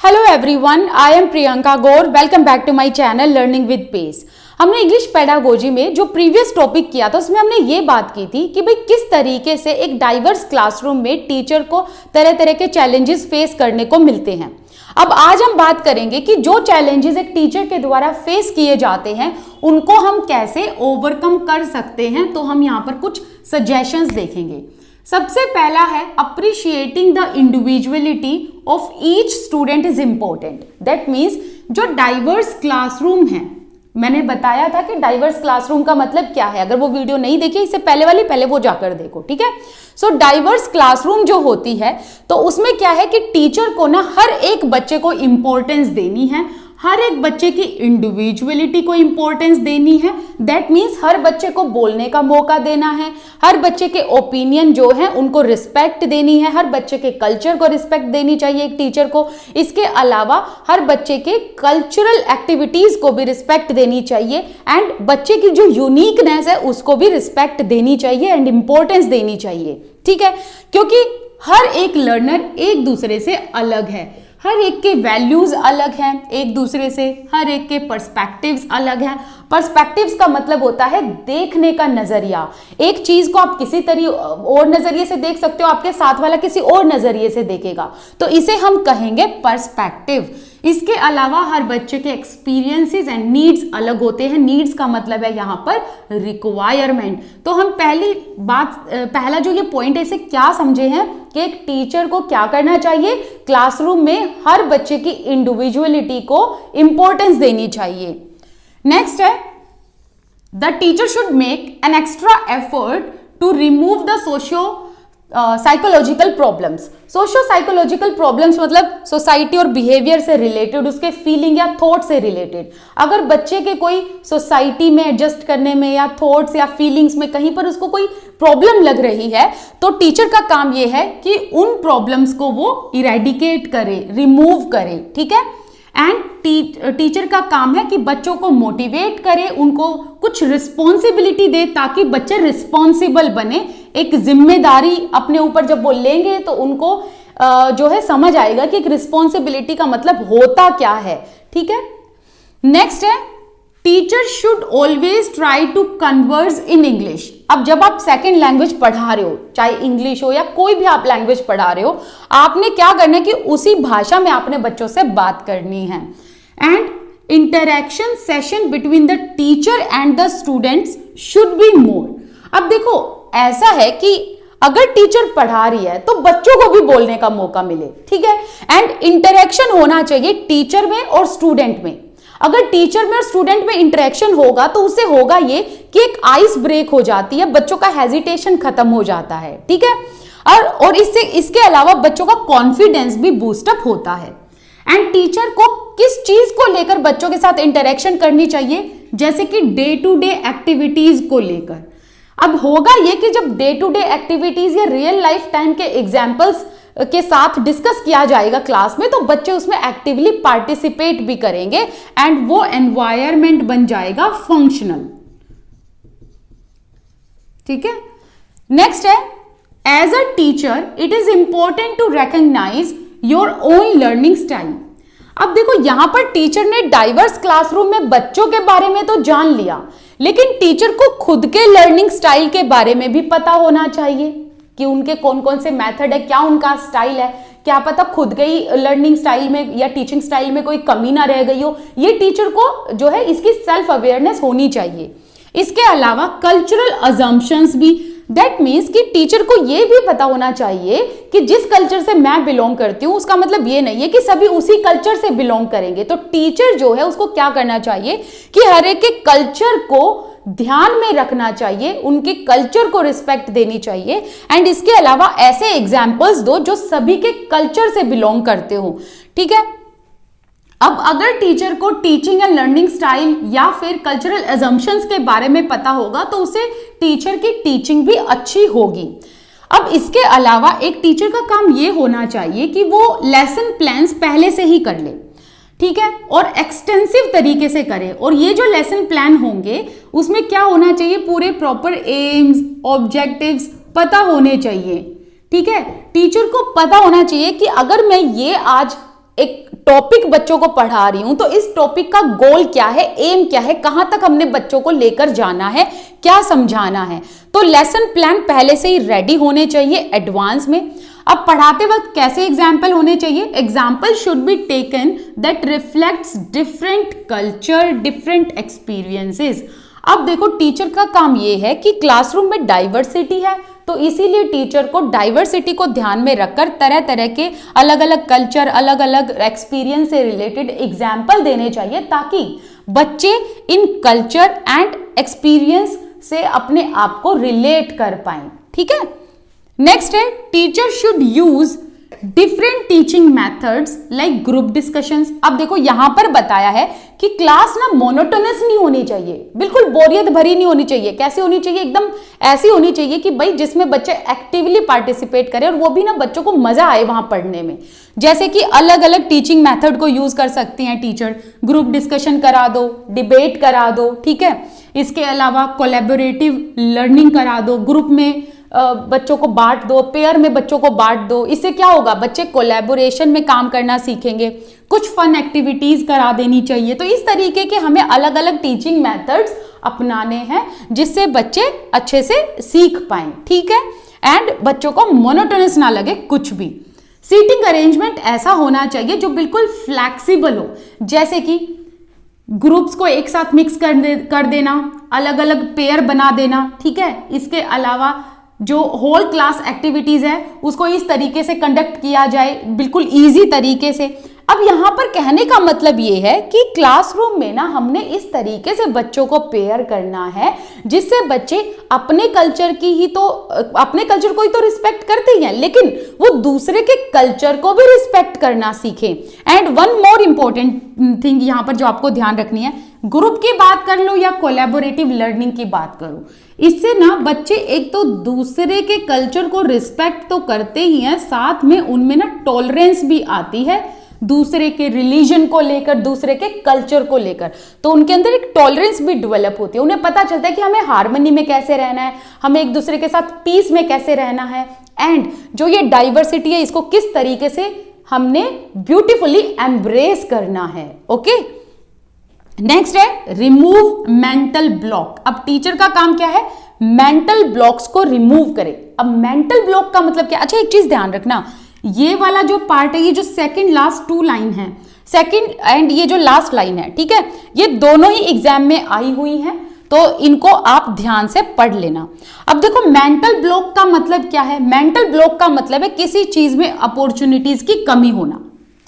Hello everyone, I am Priyanka Gaur. Welcome back to my channel learning with pace. हमने English pedagogy में जो previous topic किया था उसमें हमने ये बात की थी कि भाई किस तरीके से एक डाइवर्स क्लासरूम में टीचर को तरह तरह के चैलेंजेस फेस करने को मिलते हैं। अब आज हम बात करेंगे कि जो चैलेंजेस एक टीचर के द्वारा फेस किए जाते हैं उनको हम कैसे ओवरकम कर सकते हैं। तो हम यहाँ पर कुछ सजेशंस देखेंगे। सबसे पहला है appreciating the individuality of each student is important. That means जो डाइवर्स क्लासरूम है, मैंने बताया था कि डाइवर्स क्लासरूम का मतलब क्या है। अगर वो वीडियो नहीं देखी इससे पहले वो जाकर देखो, ठीक है। सो डाइवर्स क्लासरूम जो होती है तो उसमें क्या है कि टीचर को ना हर एक बच्चे को इंपॉर्टेंस देनी है, हर एक बच्चे की इंडिविजुअलिटी को इंपॉर्टेंस देनी है। दैट मीन्स हर बच्चे को बोलने का मौका देना है, हर बच्चे के ओपिनियन जो है उनको रिस्पेक्ट देनी है, हर बच्चे के कल्चर को रिस्पेक्ट देनी चाहिए एक टीचर को। इसके अलावा हर बच्चे के कल्चरल एक्टिविटीज को भी रिस्पेक्ट देनी चाहिए एंड बच्चे की जो यूनिकनेस है उसको भी रिस्पेक्ट देनी चाहिए एंड इंपॉर्टेंस देनी चाहिए, ठीक है। क्योंकि हर एक लर्नर एक दूसरे से अलग है, हर एक के वैल्यूज अलग हैं एक दूसरे से, हर एक के पर्सपेक्टिव्स अलग हैं। पर्सपेक्टिव्स का मतलब होता है देखने का नजरिया। एक चीज को आप किसी तरह और नजरिए से देख सकते हो, आपके साथ वाला किसी और नजरिए से देखेगा, तो इसे हम कहेंगे पर्सपेक्टिव। इसके अलावा हर बच्चे के एक्सपीरियंसेस एंड नीड्स अलग होते हैं। नीड्स का मतलब है यहाँ पर रिक्वायरमेंट। तो हम पहला जो ये पॉइंट है इसे क्या समझे हैं कि एक टीचर को क्या करना चाहिए, क्लासरूम में हर बच्चे की इंडिविजुअलिटी को इंपॉर्टेंस देनी चाहिए। नेक्स्ट है the teacher should make an extra effort to remove the psychological problems. Socio psychological problems मतलब सोसाइटी और बिहेवियर से रिलेटेड, उसके फीलिंग या थॉट से रिलेटेड। अगर बच्चे के कोई सोसाइटी में एडजस्ट करने में या थॉट्स या फीलिंग्स में कहीं पर उसको कोई प्रॉब्लम लग रही है तो टीचर का काम यह है कि उन प्रॉब्लम्स को वो इरेडिकेट करे, रिमूव करे, ठीक है। एंड टीचर का काम है कि बच्चों को मोटिवेट करे, उनको कुछ रिस्पॉन्सिबिलिटी दे ताकि बच्चे रिस्पॉन्सिबल बने। एक जिम्मेदारी अपने ऊपर जब वो लेंगे तो उनको जो है समझ आएगा कि एक रिस्पॉन्सिबिलिटी का मतलब होता क्या है, ठीक है। नेक्स्ट है teacher should always try to converse in English. अब जब आप सेकेंड लैंग्वेज पढ़ा रहे हो, चाहे इंग्लिश हो या कोई भी आप लैंग्वेज पढ़ा रहे हो, आपने क्या करना है कि उसी भाषा में आपने बच्चों से बात करनी है। And interaction session between the teacher and the students should be more. अब देखो ऐसा है कि अगर टीचर पढ़ा रही है तो बच्चों को भी बोलने का मौका मिले, ठीक है। एंड इंटरैक्शन होना चाहिए टीचर में और स्टूडेंट में। अगर टीचर में और स्टूडेंट में इंटरेक्शन होगा तो उससे होगा ये कि एक आइस ब्रेक हो जाती है, बच्चों का हेजिटेशन खत्म हो जाता है, ठीक है। और इसके अलावा बच्चों का कॉन्फिडेंस भी बूस्टअप होता है। एंड टीचर को किस चीज को लेकर बच्चों के साथ इंटरेक्शन करनी चाहिए, जैसे कि डे टू डे एक्टिविटीज को लेकर। अब होगा ये कि जब डे टू डे एक्टिविटीज या रियल लाइफ टाइम के एग्जाम्पल्स के साथ डिस्कस किया जाएगा क्लास में तो बच्चे उसमें एक्टिवली पार्टिसिपेट भी करेंगे एंड वो एनवायरनमेंट बन जाएगा फंक्शनल, ठीक है। नेक्स्ट है as a teacher it is important to recognise your own learning style. अब देखो यहां पर टीचर ने डाइवर्स क्लासरूम में बच्चों के बारे में तो जान लिया, लेकिन टीचर को खुद के लर्निंग स्टाइल के बारे में भी पता होना चाहिए कि उनके कौन कौन से मेथड है, क्या उनका स्टाइल है। क्या पता खुद के ही लर्निंग स्टाइल में या टीचिंग स्टाइल में कोई कमी ना रह गई हो। ये टीचर को जो है इसकी सेल्फ अवेयरनेस होनी चाहिए। इसके अलावा कल्चरल अजम्पशंस भी, दैट मीन्स कि टीचर को ये भी पता होना चाहिए कि जिस कल्चर से मैं बिलोंग करती हूँ उसका मतलब ये नहीं है कि सभी उसी कल्चर से बिलोंग करेंगे। तो टीचर जो है उसको क्या करना चाहिए कि हर एक के कल्चर को ध्यान में रखना चाहिए, उनके कल्चर को रिस्पेक्ट देनी चाहिए। एंड इसके अलावा ऐसे एग्जाम्पल्स दो जो सभी के कल्चर से बिलोंग करते हो, ठीक है। अब अगर टीचर को टीचिंग एंड लर्निंग स्टाइल या फिर कल्चरल अजम्पशंस के बारे में पता होगा तो उसे टीचर की टीचिंग भी अच्छी होगी। अब इसके अलावा एक टीचर का काम ये होना चाहिए कि वो लेसन प्लान्स पहले से ही कर ले, ठीक है, और एक्सटेंसिव तरीके से करे। और ये जो लेसन प्लान होंगे उसमें क्या होना चाहिए, पूरे प्रॉपर एम्स ऑब्जेक्टिव्स पता होने चाहिए, ठीक है। टीचर को पता होना चाहिए कि अगर मैं ये आज एक टॉपिक बच्चों को पढ़ा रही हूं तो इस टॉपिक का गोल क्या है, एम क्या है, कहां तक हमने बच्चों को लेकर जाना है, क्या समझाना है। तो लेसन प्लान पहले से ही रेडी होने चाहिए एडवांस में। अब पढ़ाते वक्त कैसे एग्जाम्पल होने चाहिए, example should be taken that reflects different culture, different experiences. अब देखो टीचर का काम ये है कि क्लासरूम में डाइवर्सिटी है, तो इसीलिए टीचर को डाइवर्सिटी को ध्यान में रखकर तरह तरह के अलग अलग कल्चर, अलग अलग एक्सपीरियंस से रिलेटेड एग्जाम्पल देने चाहिए, ताकि बच्चे इन कल्चर एंड एक्सपीरियंस से अपने आप को रिलेट कर पाए। ठीक है, नेक्स्ट है teacher should use different teaching methods like group discussions. अब देखो यहां पर बताया है कि क्लास ना मोनोटोनस नहीं होनी चाहिए, बिल्कुल बोरियत भरी नहीं होनी चाहिए। कैसे होनी चाहिए, एकदम ऐसी होनी चाहिए कि भाई जिसमें बच्चे एक्टिवली पार्टिसिपेट करें और वो भी ना बच्चों को मजा आए वहां पढ़ने में। जैसे कि अलग अलग टीचिंग मेथड को यूज कर सकती हैं टीचर, ग्रुप डिस्कशन करा दो, डिबेट करा दो, ठीक है। इसके अलावा कोलैबोरेटिव लर्निंग करा दो, ग्रुप में बच्चों को बांट दो, पेयर में बच्चों को बांट दो। इससे क्या होगा, बच्चे कोलैबोरेशन में काम करना सीखेंगे। कुछ फन एक्टिविटीज करा देनी चाहिए। तो इस तरीके के हमें अलग अलग टीचिंग मेथड्स अपनाने हैं जिससे बच्चे अच्छे से सीख पाएं, ठीक है, एंड बच्चों को मोनोटोनस ना लगे कुछ भी। सीटिंग अरेंजमेंट ऐसा होना चाहिए जो बिल्कुल फ्लैक्सिबल हो, जैसे कि ग्रुप्स को एक साथ मिक्स कर देना, अलग अलग पेयर बना देना, ठीक है। इसके अलावा जो होल क्लास एक्टिविटीज है उसको इस तरीके से कंडक्ट किया जाए, बिल्कुल इजी तरीके से। अब यहां पर कहने का मतलब ये है कि क्लासरूम में ना हमने इस तरीके से बच्चों को पेयर करना है जिससे बच्चे अपने कल्चर की ही तो, अपने कल्चर को ही तो रिस्पेक्ट करते ही हैं, लेकिन वो दूसरे के कल्चर को भी रिस्पेक्ट करना सीखें। And one more important thing यहां पर जो आपको ध्यान रखनी है, ग्रुप की बात कर लो या कोलैबोरेटिव लर्निंग की बात करो, इससे ना बच्चे एक तो दूसरे के कल्चर को रिस्पेक्ट तो करते ही हैं, साथ में उनमें ना टॉलरेंस भी आती है दूसरे के रिलीजन को लेकर, दूसरे के कल्चर को लेकर। तो उनके अंदर एक टॉलरेंस भी डेवलप होती है, उन्हें पता चलता है कि हमें हार्मनी में कैसे रहना है, हमें एक दूसरे के साथ पीस में कैसे रहना है, एंड जो ये डाइवर्सिटी है इसको किस तरीके से हमने ब्यूटीफुली एम्ब्रेस करना है। ओके, नेक्स्ट है रिमूव मेंटल ब्लॉक। अब टीचर का काम क्या है, मेंटल ब्लॉक्स को रिमूव करे। अब मेंटल ब्लॉक का मतलब क्या, अच्छा एक चीज ध्यान रखना, ये वाला जो पार्ट है, ये जो सेकंड लास्ट 2 लाइन है, सेकंड एंड ये जो लास्ट लाइन है, ठीक है, ये दोनों ही एग्जाम में आई हुई हैं, तो इनको आप ध्यान से पढ़ लेना। अब देखो मेंटल ब्लॉक का मतलब क्या है, मेंटल ब्लॉक का मतलब है किसी चीज में अपॉर्चुनिटीज की कमी होना,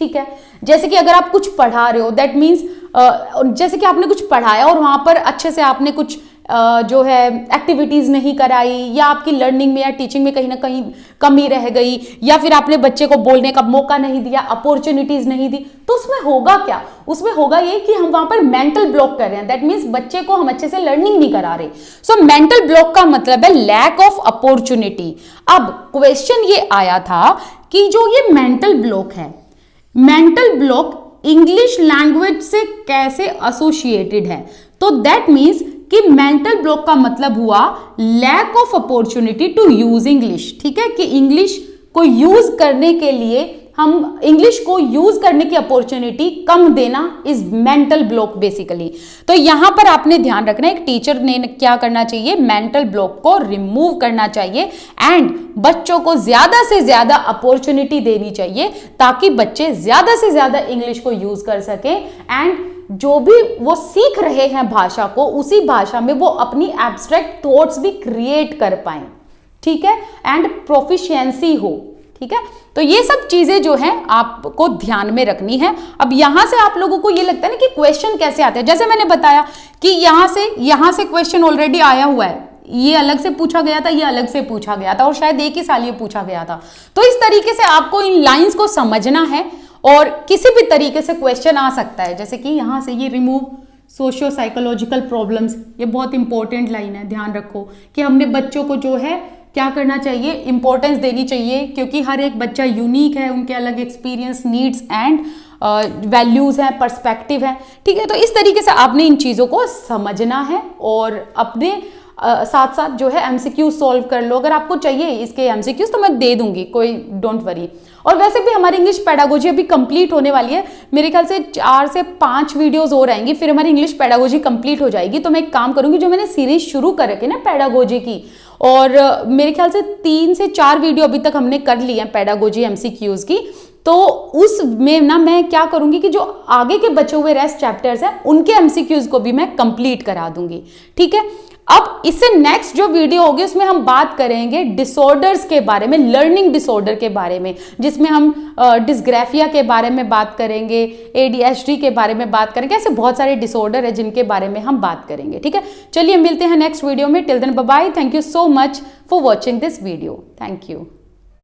ठीक है। जैसे कि अगर आप कुछ पढ़ा रहे हो, दैट मीन्स जैसे कि आपने कुछ पढ़ाया और वहां पर अच्छे से आपने कुछ जो है एक्टिविटीज नहीं कराई, या आपकी लर्निंग में या टीचिंग में कहीं ना कहीं कमी रह गई, या फिर आपने बच्चे को बोलने का मौका नहीं दिया, अपॉर्चुनिटीज नहीं दी, तो उसमें होगा क्या, उसमें होगा ये कि हम वहां पर मेंटल ब्लॉक कर रहे हैं। दैट मीन्स बच्चे को हम अच्छे से लर्निंग नहीं करा रहे। सो मेंटल ब्लॉक का मतलब है लैक ऑफ अपॉर्चुनिटी। अब क्वेश्चन ये आया था कि जो ये मेंटल ब्लॉक है, मेंटल ब्लॉक इंग्लिश लैंग्वेज से कैसे एसोसिएटेड है, तो दैट मीन्स कि मेंटल ब्लॉक का मतलब हुआ lack of opportunity to use English, ठीक है, कि इंग्लिश को यूज करने के लिए हम इंग्लिश को यूज करने की अपॉर्चुनिटी कम देना इज मेंटल ब्लॉक बेसिकली। तो यहां पर आपने ध्यान रखना है, एक टीचर ने क्या करना चाहिए, मेंटल ब्लॉक को रिमूव करना चाहिए एंड बच्चों को ज्यादा से ज्यादा अपॉर्चुनिटी देनी चाहिए ताकि बच्चे ज्यादा से ज्यादा इंग्लिश को यूज कर सकें एंड जो भी वो सीख रहे हैं भाषा को, उसी भाषा में वो अपनी एब्स्ट्रैक्ट थॉट्स भी क्रिएट कर पाए, ठीक है, एंड प्रोफिशिएंसी हो, ठीक है। तो ये सब चीजें जो हैं आपको ध्यान में रखनी है। अब यहां से आप लोगों को ये लगता है ना कि क्वेश्चन कैसे आते हैं, जैसे मैंने बताया कि यहां से क्वेश्चन ऑलरेडी आया हुआ है, ये अलग से पूछा गया था, ये अलग से पूछा गया था, और शायद एक ही साल ये पूछा गया था। तो इस तरीके से आपको इन लाइंस को समझना है और किसी भी तरीके से क्वेश्चन आ सकता है। जैसे कि यहां से ये रिमूव सोशियो साइकोलॉजिकल प्रॉब्लम्स, ये बहुत इंपॉर्टेंट लाइन है, ध्यान रखो कि हमने बच्चों को जो है क्या करना चाहिए, इंपॉर्टेंस देनी चाहिए, क्योंकि हर एक बच्चा यूनिक है, उनके अलग एक्सपीरियंस, नीड्स एंड वैल्यूज हैं, पर्सपेक्टिव है, ठीक है। तो इस तरीके से आपने इन चीज़ों को समझना है और अपने साथ साथ जो है एमसीक्यू सॉल्व कर लो। अगर आपको चाहिए इसके एमसीक्यूज तो मैं दे दूंगी, कोई डोंट वरी। और वैसे भी हमारी इंग्लिश पेडागोजी अभी कंप्लीट होने वाली है, मेरे ख्याल से 4 से 5 वीडियोस और आएंगी, फिर हमारी इंग्लिश पेडागोजी कंप्लीट हो जाएगी। तो मैं एक काम करूंगी, जो मैंने सीरीज शुरू कर रखी है ना पेडागोजी की, और मेरे ख्याल से 3 से 4 वीडियो अभी तक हमने कर ली है पेडागोजी एमसीक्यूज की, तो उसमें ना मैं क्या करूंगी कि जो आगे के बचे हुए रेस्ट चैप्टर्स हैं उनके एमसीक्यूज को भी मैं कंप्लीट करा दूंगी, ठीक है। अब इससे नेक्स्ट जो वीडियो होगी उसमें हम बात करेंगे डिसऑर्डर्स के बारे में, लर्निंग डिसऑर्डर के बारे में, जिसमें हम डिस्ग्राफिया के बारे में बात करेंगे, एडीएचडी के बारे में बात करेंगे, ऐसे बहुत सारे डिसऑर्डर है जिनके बारे में हम बात करेंगे, ठीक है। चलिए मिलते हैं नेक्स्ट वीडियो में, till then bye bye, thank you so much for watching this video, thank you.